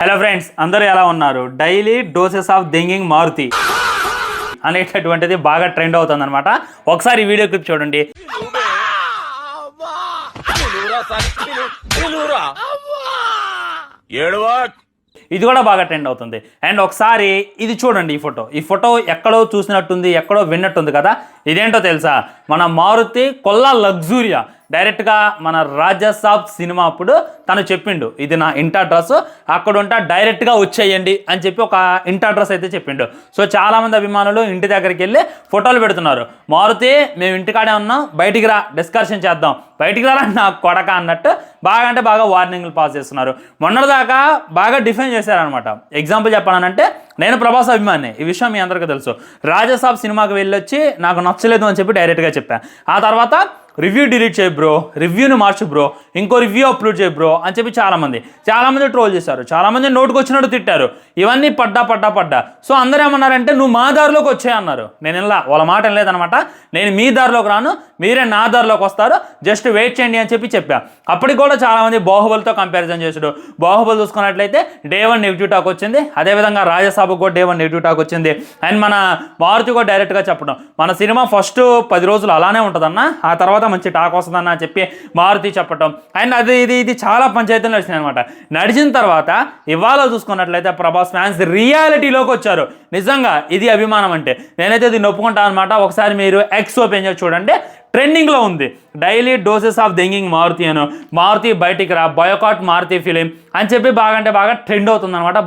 Hello friends, అందరూ ఎలా ఉన్నారు? డైలీ డోసెస్ ఆఫ్ దెంగింగ్ మారుతి అనేటటువంటిది బాగా ట్రెండ్ అవుతుంది అనమాట. ఒకసారి ఈ వీడియో క్లిప్ చూడండి. ఇది కూడా బాగా ట్రెండ్ అవుతుంది. అండ్ ఒకసారి ఇది చూడండి. ఈ ఫోటో ఎక్కడో చూసినట్టుంది, ఎక్కడో విన్నట్టుంది కదా. ఇదేంటో తెలుసా? మన మారుతి కొల్లా లగ్జూరియా డైరెక్ట్గా మన రాజసాబ్ సినిమా అప్పుడు తను చెప్పిండు, ఇది నా ఇంటి అడ్రస్, అక్కడ ఉంటా డైరెక్ట్గా వచ్చేయండి అని చెప్పి ఒక ఇంటి అడ్రస్ అయితే చెప్పిండు. సో చాలామంది అభిమానులు ఇంటి దగ్గరికి వెళ్ళి ఫోటోలు పెడుతున్నారు. మారుతి మేము ఇంటికాడే ఉన్నాం, బయటికి రా, డిస్కషన్ చేద్దాం, బయటికి రా నా కొడక అన్నట్టు బాగా వార్నింగ్లు పాస్ చేస్తున్నారు. మొన్నటిదాకా బాగా డిఫెండ్ చేశారనమాట. ఎగ్జాంపుల్ చెప్పానంటే, నేను ప్రభాస్ అభిమాని, ఈ విషయం మీ అందరికీ తెలుసు. రాజసాబ్ సినిమాకి వెళ్ళొచ్చి నాకు నచ్చలేదు అని చెప్పి డైరెక్ట్గా చెప్పాను. ఆ తర్వాత రివ్యూ డిలీట్ చేయి బ్రో, రివ్యూని మార్చు బ్రో, ఇంకో రివ్యూ అప్లోడ్ చేయి బ్రో అని చెప్పి చాలామంది ట్రోల్ చేశారు, చాలామంది నోటుకు వచ్చినట్టు తిట్టారు. ఇవన్నీ పడ్డా. సో అందరూ ఏమన్నారంటే, నువ్వు మా దారిలోకి వచ్చాయన్నారు. నేను ఇలా వాళ్ళ మాట లేదనమాట. నేను మీ దారిలోకి రాను, మీరే నా దారిలోకి వస్తారు, జస్ట్ వెయిట్ చేయండి అని చెప్పా. అప్పటికి కూడా చాలామంది బాహుబలితో కంపారిజన్ చేసాడు. బాహుబలి చూసుకున్నట్లయితే డే 1 నెగిటివ్ టాక్ వచ్చింది. అదేవిధంగా రాజసాబుకు కూడా డే 1 నెగిటివ్ టాక్ వచ్చింది. అండ్ మన మారుతి కూడా డైరెక్ట్గా చెప్పడం, మన సినిమా ఫస్ట్ 10 రోజులు అలానే ఉంటుందన్న, ఆ తర్వాత మంచి టాక్ వస్తుందన్న అని చెప్పి మారుతి చెప్పటం. అండ్ ఇది చాలా పంచాయతీలు నడిచింది అనమాట. నడిచిన తర్వాత ఇవాళ చూసుకున్నట్లయితే ప్రభాస్ ఫ్యాన్స్ రియాలిటీలోకి వచ్చారు. నిజంగా ఇది అభిమానం అంటే. నేనైతే ఇది నొప్పుకుంటాను అనమాట. ఒకసారి మీరు ఎక్స్ ఓపెన్ చేసి చూడండి, ట్రెండింగ్లో ఉంది. డైలీ డోసెస్ ఆఫ్ దెంగింగ్ మారుతి అను, మారుతి బయటికి రా, బయోకాట్ మారుతి ఫిలిం అని చెప్పి బాగా ట్రెండ్ అవుతుంది అనమాట.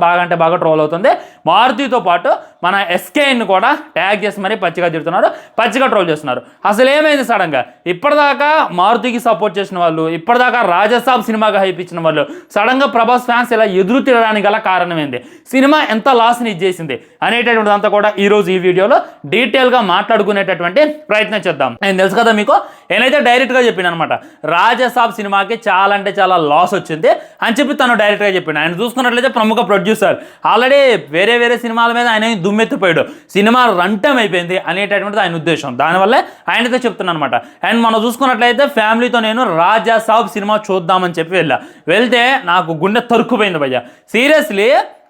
బాగా ట్రోల్ అవుతుంది. మారుతితో పాటు మన ఎస్కేఎన్ కూడా ట్యాగ్ చేసి మరీ పచ్చిగా తిడుతున్నారు, పచ్చిగా ట్రోల్ చేస్తున్నారు. అసలు ఏమైంది సడన్గా? ఇప్పటిదాకా మారుతికి సపోర్ట్ చేసిన వాళ్ళు, ఇప్పటిదాకా రాజసాబ్ సినిమాగా హైప్ ఇచ్చిన వాళ్ళు, సడన్గా ప్రభాస్ ఫ్యాన్స్ ఇలా ఎదురు తిరగడానికి గల కారణం ఏంది? సినిమా ఎంత లాస్ని ఇచ్చేసింది అనేటటువంటిది అంతా కూడా ఈరోజు ఈ వీడియోలో డీటెయిల్గా మాట్లాడుకునేటటువంటి ప్రయత్నం చేద్దాం. నేను తెలుసు కదా మీకు, నేనైతే డైరెక్ట్గా చెప్పిన అనమాట, రాజసాబ్ సినిమాకి చాలా లాస్ వచ్చింది అని చెప్పి తను డైరెక్ట్గా చెప్పిండు. ఆయన చూసుకున్నట్లయితే ప్రముఖ ప్రొడ్యూసర్, ఆల్రెడీ వేరే సినిమాల మీద ఆయన దుమ్మెత్తిపోయాడు, సినిమా రన్ టైం అయిపోయింది అనేటటువంటిది ఆయన ఉద్దేశం. దానివల్లే ఆయనతో చెప్తున్నాను అనమాట. అండ్ మనం చూసుకున్నట్లయితే ఫ్యామిలీతో నేను రాజసాబ్ సినిమా చూద్దామని చెప్పి వెళ్తే నాకు గుండె తరుక్కుపోయింది భయ్య. సీరియస్లీ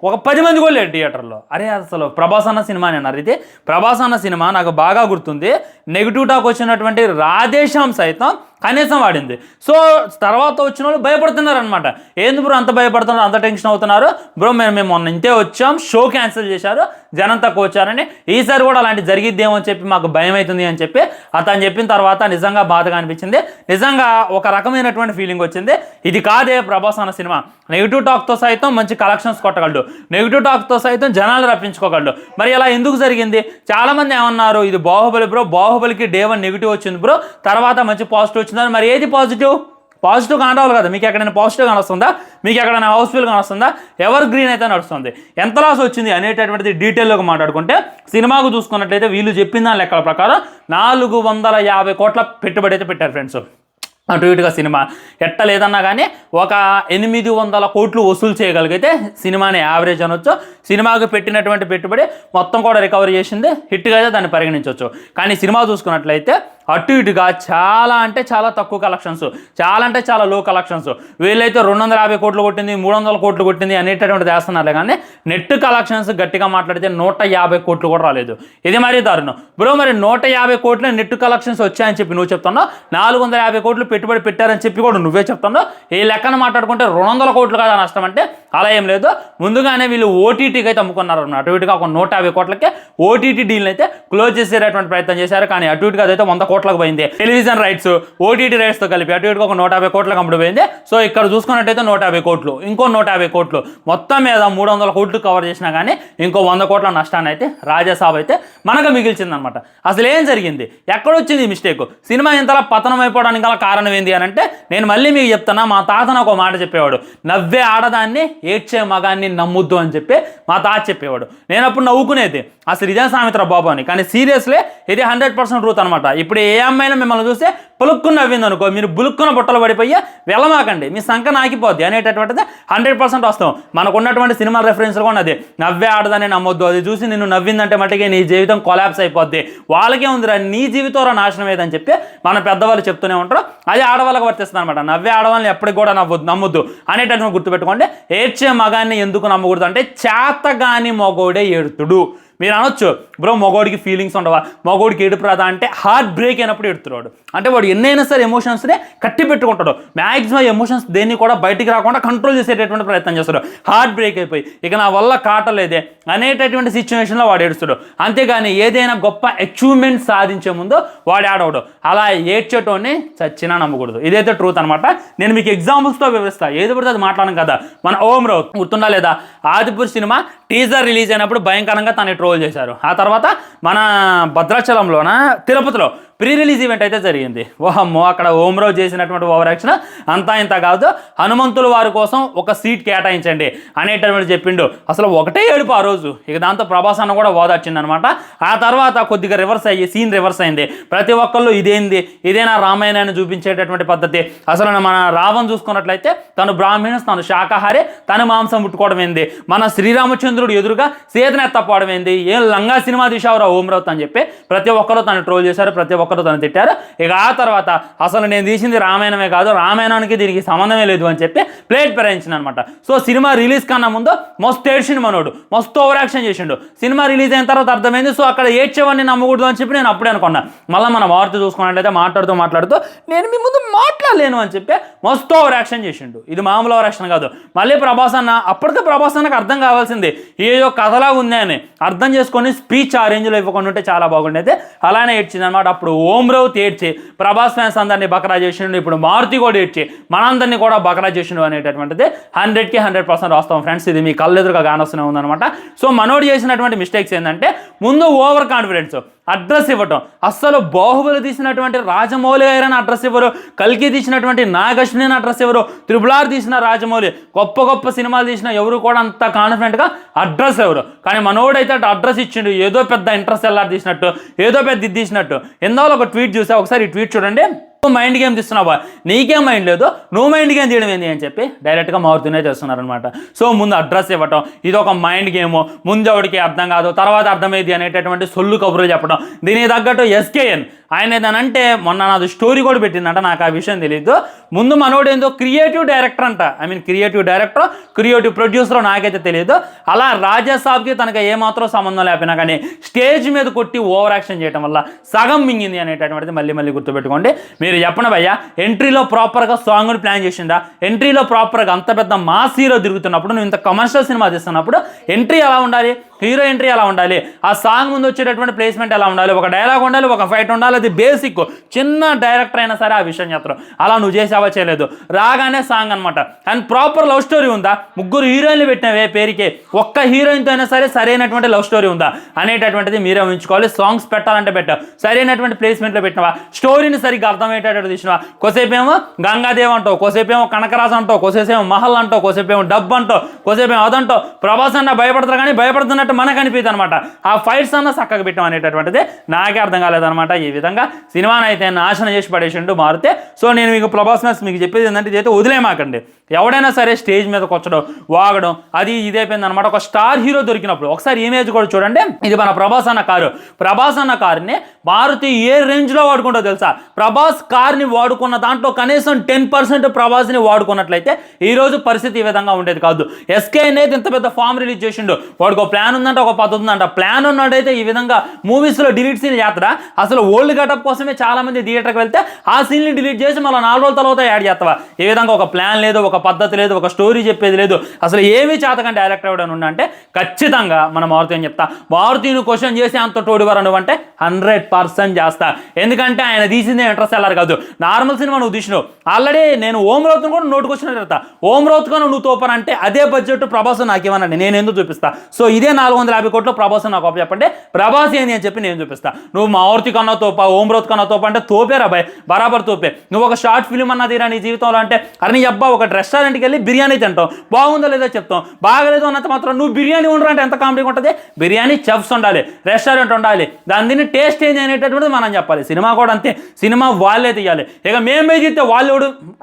ఒక 10 మంది కూడా లేరు థియేటర్లో. అరే అసలు ప్రభాస్ అన్న సినిమా అని అన్నారు. ఇది ప్రభాస్ అన్న సినిమా నాకు బాగా గుర్తుంది. నెగిటివ్ టాక్ వచ్చినటువంటి రాధేశ్యామ్ సైతం కనీసం వాడింది. సో తర్వాత వచ్చిన వాళ్ళు భయపడుతున్నారు అనమాట. ఏంది బ్రో అంత భయపడుతున్నారు, అంత టెన్షన్ అవుతున్నారు? బ్రో మేము మొన్న ఇంతే వచ్చాం, షో క్యాన్సిల్ చేశారు, జనం తక్కువ వచ్చారని, ఈసారి కూడా అలాంటి జరిగిద్దేమో అని చెప్పి మాకు భయం అవుతుంది అని చెప్పి అతను చెప్పిన తర్వాత నిజంగా బాధగా అనిపించింది. నిజంగా ఒక రకమైనటువంటి ఫీలింగ్ వచ్చింది. ఇది కాదే ప్రభాస్ అన్న సినిమా. నెగిటివ్ టాక్తో సైతం మంచి కలెక్షన్స్ కొట్టగలడు, నెగిటివ్ టాక్తో సైతం జనాలు రప్పించుకోగలడు. మరి ఇలా ఎందుకు జరిగింది? చాలామంది ఏమన్నారు, ఇది బాహుబలి బ్రో, బాహుబలికి డే 1 నెగిటివ్ వచ్చింది బ్రో, తర్వాత మంచి పాజిటివ్ వచ్చిందని. మరి ఏది పాజిటివ్ కానరావాలి కదా. మీకు ఎక్కడైనా పాజిటివ్ కానొస్తుందా? మీకు ఎక్కడైనా హౌస్ఫుల్ కానొస్తుందా? ఎవర్ గ్రీన్ అయితే నడుస్తుంది. ఎంత లాస్ వచ్చింది అనేటటువంటిది డీటెయిల్గా మాట్లాడుకుంటే, సినిమాకు చూసుకున్నట్లయితే వీళ్ళు చెప్పిన దాని లెక్కల ప్రకారం 450 కోట్ల పెట్టుబడి అయితే పెట్టారు ఫ్రెండ్స్. అటు ఇటుగా సినిమా ఎట్ట లేదన్నా కానీ ఒక 800 కోట్లు వసూలు చేయగలిగితే సినిమాని యావరేజ్ అనొచ్చు. సినిమాకు పెట్టినటువంటి పెట్టుబడి మొత్తం కూడా రికవరీ చేసింది, హిట్గా అయితే దాన్ని పరిగణించవచ్చు. కానీ సినిమా చూసుకున్నట్లయితే అటు ఇటుగా చాలా తక్కువ కలెక్షన్స్, చాలా లో కలెక్షన్స్. వీళ్ళైతే 250 కోట్లు కొట్టింది, 300 కోట్లు కొట్టింది అనేటటువంటిది వేస్తున్నారులే. కానీ నెట్ కలెక్షన్స్ గట్టిగా మాట్లాడితే 150 కోట్లు కూడా రాలేదు. ఇది మరీ దారుణం బ్రో. మరి 150 కోట్ల నెట్ కలెక్షన్స్ వచ్చాయని చెప్పి నువ్వు చెప్తున్నావు, 450 కోట్లు పెట్టుబడి పెట్టారని చెప్పి కూడా నువ్వే చెప్తున్నావు. ఈ లెక్కన మాట్లాడుకుంటే 200 కోట్లు కదా నష్టం అంటే అలా ఏం లేదు. ముందుగానే వీళ్ళు ఓటీటీకి అయితే అమ్ముకున్నారు. అటు ఇటుగా ఒక 150 కోట్లకే ఓటీటీ డీల్ని అయితే క్లోజ్ చేసేటటువంటి ప్రయత్నం చేశారు. కానీ అటు ఇటుగా అయితే 100 కోట్లకు పోయింది. టెలివిజన్ రైట్స్, ఓటీటీ రైట్స్తో కలిపి అటు ఇటుగా ఒక 150 కోట్లకు అమ్ముడుపోయింది. సో ఇక్కడ చూసుకున్నట్టయితే 150 కోట్లు, ఇంకో 150 కోట్లు, మొత్తం మీద 300 కోట్లు కవర్ చేసినా కానీ ఇంకో 100 కోట్ల నష్టాన్ని అయితే రాజసాబ్ అయితే మనకు మిగిల్చిందనమాట. అసలు ఏం జరిగింది? ఎక్కడొచ్చింది మిస్టేక్? సినిమా ఇంతలా పతనం అయిపోవడానికి గల కారణం ఏంది అని అంటే, నేను మళ్ళీ మీకు చెప్తున్నా, మా తాత నాకు ఒక మాట చెప్పేవాడు, నవ్వే ఆడదాన్ని ఏడ్చే మగాన్ని నమ్ముద్దు అని చెప్పి మా తాత చెప్పేవాడు. నేను అప్పుడు నవ్వుకునేది, అసలు ఇదే సామెత్ర బాబు అని. కానీ సీరియస్లీ ఇది 100% ట్రూత్ అనమాట. ఇప్పుడు ఏ అమ్మాయినా మిమ్మల్ని చూస్తే పులుక్కుని నవ్వింది అనుకో, మీరు బులుక్కున బుట్టలు పడిపోయి వెళ్ళమాకండి, మీ సంఖ నాకిపోద్ది అనేటటువంటిది 100% వస్తాం. మనకు ఉన్నటువంటి సినిమా రెఫరెన్స్లు కూడా అదే, నవ్వే ఆడదని నమ్మొద్దు, అది చూసి నిన్ను నవ్విందంటే మట్టుకే నీ జీవితం కొలాప్స్ అయిపోద్ది, వాళ్ళకే ఉందిరా నీ జీవితం నాశనం ఏదని చెప్పి మన పెద్దవాళ్ళు చెప్తూనే ఉంటారు. అది ఆడవాళ్ళకి వర్తిస్తుంది అనమాట. నవ్వే ఆడవాళ్ళని ఎప్పటికి కూడా నమ్మొద్దు అనేటటువంటి గుర్తుపెట్టుకోండి. ఏడ్చే మగాన్ని ఎందుకు నమ్మకూడదు అంటే చేతగాని మగోడే ఏడుతుడు. మీరు అనొచ్చు బ్రో మగోడికి ఫీలింగ్స్ ఉండవా, మగోడికి ఏడుపు రాదా అంటే హార్ట్ బ్రేక్ అయినప్పుడు ఏడుతున్నాడు అంటే వాడు ఎన్నైనా సరే ఎమోషన్స్ని కట్టి పెట్టుకుంటాడు. మ్యాక్సిమం ఎమోషన్స్ దేన్ని కూడా బయటికి రాకుండా కంట్రోల్ చేసేటటువంటి ప్రయత్నం చేస్తాడు. హార్ట్ బ్రేక్ అయిపోయి ఇక నా వల్ల కాటలేదే అనేటటువంటి సిచ్యువేషన్లో వాడు ఏడుస్తాడు. అంతేగాని ఏదైనా గొప్ప అచీవ్మెంట్ సాధించే ముందు వాడు ఆడవడు. అలా ఏడ్చేటోని చచ్చినా నమ్మకూడదు. ఇదైతే ట్రూత్ అనమాట. నేను మీకు ఎగ్జాంపుల్స్తో వివరిస్తా, ఏది పడితే అది మాట్లాడను కదా. మన ఓం రావు గుర్తుందా లేదా, ఆదిపురుష్ సినిమా టీజర్ రిలీజ్ అయినప్పుడు భయంకరంగా తను ట్రోల్ చేశారు. ఆ తర్వాత మన భద్రాచలంలోన తిరుపతిలో ప్రీ రిలీజ్ ఈవెంట్ అయితే జరిగింది. ఓహమ్మో అక్కడ ఓంరావు చేసినటువంటి ఓవర్ యాక్షన్ అంతా ఇంత కాదు, హనుమంతుల వారి కోసం ఒక సీట్ కేటాయించండి అనేటటువంటి చెప్పిండు. అసలు ఒకటే ఏడుపు ఆ రోజు. ఇక దాంతో ప్రభాస్ అన్న కూడా ఓదార్చింది అనమాట. ఆ తర్వాత కొద్దిగా రివర్స్ అయ్యి సీన్ రివర్స్ అయింది. ప్రతి ఒక్కళ్ళు ఇదేనా రామాయణాన్ని చూపించేటటువంటి పద్ధతి. అసలు మన రావణ్ చూసుకున్నట్లయితే తను బ్రాహ్మణ్స్, తను శాకాహారి, తను మాంసం ముట్టుకోవడం ఏంది, మన శ్రీరామచంద్రుడు ఎదురుగా సీతను ఎత్తపోవడం ఏంది, ఏం లంగా సినిమా తీసావురా ఓంరావు అని చెప్పి ప్రతి ఒక్కరు తను ట్రోల్ చేశారు, ప్రతి ఒక్కరు తను తిట్టారు. ఇక ఆ తర్వాత అసలు నేను తీసింది రామాయణమే కాదు, రామాయణానికి దీనికి సంబంధమే లేదు అని చెప్పి ప్లేట్ పెరాయించింది అనమాట. సో సినిమా రిలీజ్ కన్నా ముందు మస్తు ఏడ్చిండు మనోడు, మస్తు ఓవర్ యాక్షన్ చేసిండు. సినిమా రిలీజ్ అయిన తర్వాత అర్థమైంది. సో అక్కడ ఏడ్చేవాడిని నమ్మకూడదు అని చెప్పి నేను అప్పుడే అనుకున్నా. మళ్ళీ మన వార్త చూసుకున్నట్లయితే మాట్లాడుతూ నేను మీ ముందు మాట్లాడలేను అని చెప్పి మస్తు ఓవర్ యాక్షన్ చేసిండు. ఇది మామూలు ఓవర్ యాక్షన్ కాదు. మళ్ళీ ప్రభాస్ అన్న అప్పటికే ప్రభాస్ అన్నకు అర్థం కావాల్సింది ఏదో కథలా ఉంది అని అర్థం చేసుకొని స్పీచ్ ఆ రేంజ్లో ఇవ్వకుండా ఉంటే చాలా బాగుండేది. అలానే ఏడ్చింది అనమాట. అప్పుడు ఓంరావు ఏడ్చి ప్రభాస్ ఫ్యాన్స్ అందరినీ బకరా చేసిండు. ఇప్పుడు మారుతి కూడా ఏడ్చి మనందరినీ కూడా బకరా చేసిండు అనేటటువంటిది 100కి 100% వాస్తవం ఫ్రెండ్స్. ఇది మీ కళ్ళు ఎదురుగా కానొస్తూనే ఉందన్నమాట. సో మనోడు చేసినటువంటి మిస్టేక్స్ ఏంటంటే ముందు ఓవర్ కాన్ఫిడెన్స్, అడ్రస్ ఇవ్వటం. అస్సలు బాహుబలి తీసినటువంటి రాజమౌళి గారని అడ్రస్ ఇవ్వరు, కల్కి తీసినటువంటి నాగశ్విని అడ్రస్ ఇవ్వరు, త్రిబుల్ తీసిన రాజమౌళి, గొప్ప సినిమాలు తీసిన ఎవరు కూడా అంత కాన్ఫిడెంట్గా అడ్రస్ ఎవరు. కానీ మనోడైతే అడ్రస్ ఇచ్చిండు, ఏదో పెద్ద ఇంటర్స్టెల్లార్ తీసినట్టు, ఏదో పెద్ద ఇది తీసినట్టు. ఎందాలో ఒక ట్వీట్ చూసా, ఒకసారి ఈ ట్వీట్ చూడండి. నువ్వు మైండ్ గేమ్ తీస్తున్నావా, నీకేం మైండ్ లేదు, నువ్వు మైండ్ గేమ్ తీయడం ఏంటి అని చెప్పి డైరెక్ట్గా మారుతూనే చేస్తున్నారనమాట. సో ముందు అడ్రస్ ఇవ్వటం ఇది ఒక మైండ్ గేమ్, ముందు ఎవరికి అర్థం కాదు తర్వాత అర్థమైంది అనేటటువంటి సొల్లు కబుర్లు చెప్పడం. దీనికి తగ్గట్టు ఎస్కేఎన్ ఆయన ఏదనంటే మొన్న నాది స్టోరీ కూడా పెట్టిందంట, నాకు ఆ విషయం తెలియదు. ముందు మనోడు ఏందో క్రియేటివ్ డైరెక్టర్ అంట, క్రియేటివ్ డైరెక్టర్ క్రియేటివ్ ప్రొడ్యూసర్ నాకైతే తెలియదు. అలా రాజాసాబ్కి తనకు ఏమాత్రం సంబంధం లేకపోయినా కానీ స్టేజ్ మీద కొట్టి ఓవర్ యాక్షన్ చేయడం వల్ల సగం మింగింది అనేటటువంటిది మళ్ళీ గుర్తుపెట్టుకోండి. మీరు చెప్పండి భయ్యా, ఎంట్రీలో ప్రాపర్గా సాంగ్ని ప్లాన్ చేసిందా, ఎంట్రీలో ప్రాపర్గా అంత పెద్ద మాస్ హీరో తిరుగుతున్నప్పుడు, నువ్వు ఇంత కమర్షియల్ సినిమా తీస్తున్నప్పుడు ఎంట్రీ ఎలా ఉండాలి, హీరో ఎంట్రీ ఎలా ఉండాలి, ఆ సాంగ్ ముందు వచ్చేటటువంటి ప్లేస్మెంట్ ఎలా ఉండాలి, ఒక డైలాగ్ ఉండాలి, ఒక ఫైట్ ఉండాలి. అది బేసిక్. చిన్న డైరెక్టర్ అయినా సరే ఆ విషయం చేస్తారు. అలా నువ్వు చేసావా, చేయలేదు. రాగానే సాంగ్ అనమాట. అండ్ ప్రాపర్ లవ్ స్టోరీ ఉందా, ముగ్గురు హీరోయిన్లు పెట్టినవే పేరుకే, ఒక్క హీరోయిన్తో అయినా సరే సరైనటువంటి లవ్ స్టోరీ ఉందా అనేటటువంటిది మీరే ఉంచుకోవాలి. సాంగ్స్ పెట్టాలంటే పెట్టావు, సరైనటువంటి ప్లేస్మెంట్లో పెట్టినవా, స్టోరీని సరిగ్గా అర్థమయ్యేటట్టు తీసినవా. కొసేపేమో గంగాదేవ్ అంటావు, కొసేపేమో కనకరాజు అంటావు, కొసేపేమో మహల్ అంటావు, కొసేపేమో డబ్ అంటావు, కొసేపేమో అదంటావు. ప్రభాస్ అన్న భయపడతారు కానీ భయపడుతున్నట్టు మనకు అనిపిస్తుంది అనమాట. ఆ ఫైట్స్ అన్న చక్కగా పెట్టాం అనేటటువంటిది నాకే అర్థం కాలేదనమాట. ఈ విధంగా సినిమాని అయితే నాశనం చేసి పడేసిండు మారితే. సో నేను మీకు ప్రభాస్ మ్యాచ్ మీకు చెప్పేది ఏంటంటే ఇదైతే వదిలేమాకండి. ఎవడైనా సరే స్టేజ్ మీదకి వచ్చడం, వాగడం అది ఇదైపోయింది అనమాట. ఒక స్టార్ హీరో దొరికినప్పుడు ఒకసారి ఇమేజ్ కూడా చూడండి. ఇది మన ప్రభాస్ అన్న కారు. ప్రభాస్ అన్న కారుని మారుతి ఏ రేంజ్లో వాడుకుంటో తెలుసా. ప్రభాస్ కార్ని వాడుకున్న దాంట్లో కనీసం 10% ప్రభాస్ని వాడుకున్నట్లయితే ఈరోజు పరిస్థితి ఈ విధంగా ఉండేది కాదు. ఎస్కే అనేది ఇంత పెద్ద ఫామ్ రిలీజ్ చేసిండు. వాడికి ఒక ప్లాన్ ఉందంట, ఒక పద్ధతి ఉందంట. ప్లాన్ ఉన్నాడైతే ఈ విధంగా మూవీస్లో డిలీట్ సీన్ చేస్తారా. అసలు ఓల్డ్ గటప్ కోసమే చాలా మంది థియేటర్కి వెళ్తే ఆ సీన్ని డిలీట్ చేసి మళ్ళీ 4 రోజుల తర్వాత యాడ్ చేస్తావా. ఈ విధంగా ఒక ప్లాన్ లేదు, ఒక పద్ధతి లేదు, ఒక స్టోరీ చెప్పేది లేదు. అసలు ఏమీ చేతకంటే డైరెక్టర్ ఎవడని ఉన్నా అంటే ఖచ్చితంగా మన మారుతి అని చెప్తా. మారుతిని క్వశ్చన్ చేసి అంత తోడివారు నువ్వు అంటే 100% చేస్తా. ఎందుకంటే ఆయన తీసిందే ఇంటర్స్టెల్లార్ కాదు, నార్మల్ సినిమా నువ్వు తీసినావు. ఆల్రెడీ నేను ఓం రావుత్ని కూడా నోటుకొచ్చిన చెప్తా. ఓం రావుత్ నువ్వు తోపనంటే అదే బడ్జెట్ ప్రభాస్ నాకు ఇవ్వనండి, నేను ఎందుకు చూపిస్తా. సో ఇదే 450 కోట్లు ప్రభాస్ నాకు అప్పు చెప్పండి, ప్రభాస్ ఏంది అని చెప్పి నేను చూపిస్తా. నువ్వు మారుతి కన్నా తోప, ఓం రోత్ కన్నా తోప అంటే తోపేరా బాయ్, బరాబర్ తోపే. నువ్వు ఒక షార్ట్ ఫిల్మ్ అన్నా తీరా నీ జీవితంలో అంటే, అరే నీ అబ్బా ఒక రెస్టారెంట్కి వెళ్ళి బిర్యానీ తింటాం, బాగుందో లేదో చెప్తాం, బాగలేదు అన్నంత మాత్రం నువ్వు బిర్యానీ ఉండరు అంటే ఎంత కామెడీగా ఉంటుంది. బిర్యానీ చెఫ్స్ ఉండాలి, రెస్టారెంట్ ఉండాలి, దాని దీన్ని టేస్ట్ ఏంది అనేటటువంటిది మనం చెప్పాలి. సినిమా కూడా అంతే, సినిమా వాళ్ళే తీయాలి. ఇక మేమే తీస్తే వాళ్ళు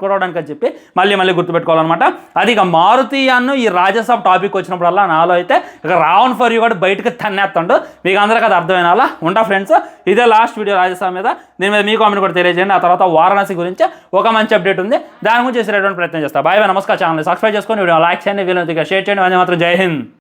కొడవడానికి అని చెప్పి మళ్ళీ గుర్తుపెట్టుకోవాలన్నమాట. అది ఇక మారుతి అన్ను ఈ రాజసాబ్ టాపిక్ వచ్చినప్పుడల్లా నాలో అయితే ఇక రావణ్ ఫర్ యూ కూడా బయటకు తన్నేస్తాడు. మీకు అందరికీ అది అర్థమైన అలా ఉంటా ఫ్రెండ్స్. ఇదే లాస్ట్ వీడియో రాజసాబ్ మీద. దీని మీద మీ కామెంట్ కూడా తెలియజేయండి. ఆ తర్వాత వారణాసి గురించి ఒక మంచి అప్డేట్ ఉంది, దాని గురించి చేసేటువంటి ప్రయత్నం చేస్తా. బాయ్ బాయ్, నమస్కారం. ఛానల్ సబ్స్క్రైబ్ చేసుకొని వీడియో లైక్ చేయండి, వీళ్ళకి షేర్ చేయండి. అది మాత్రం జై హింద్.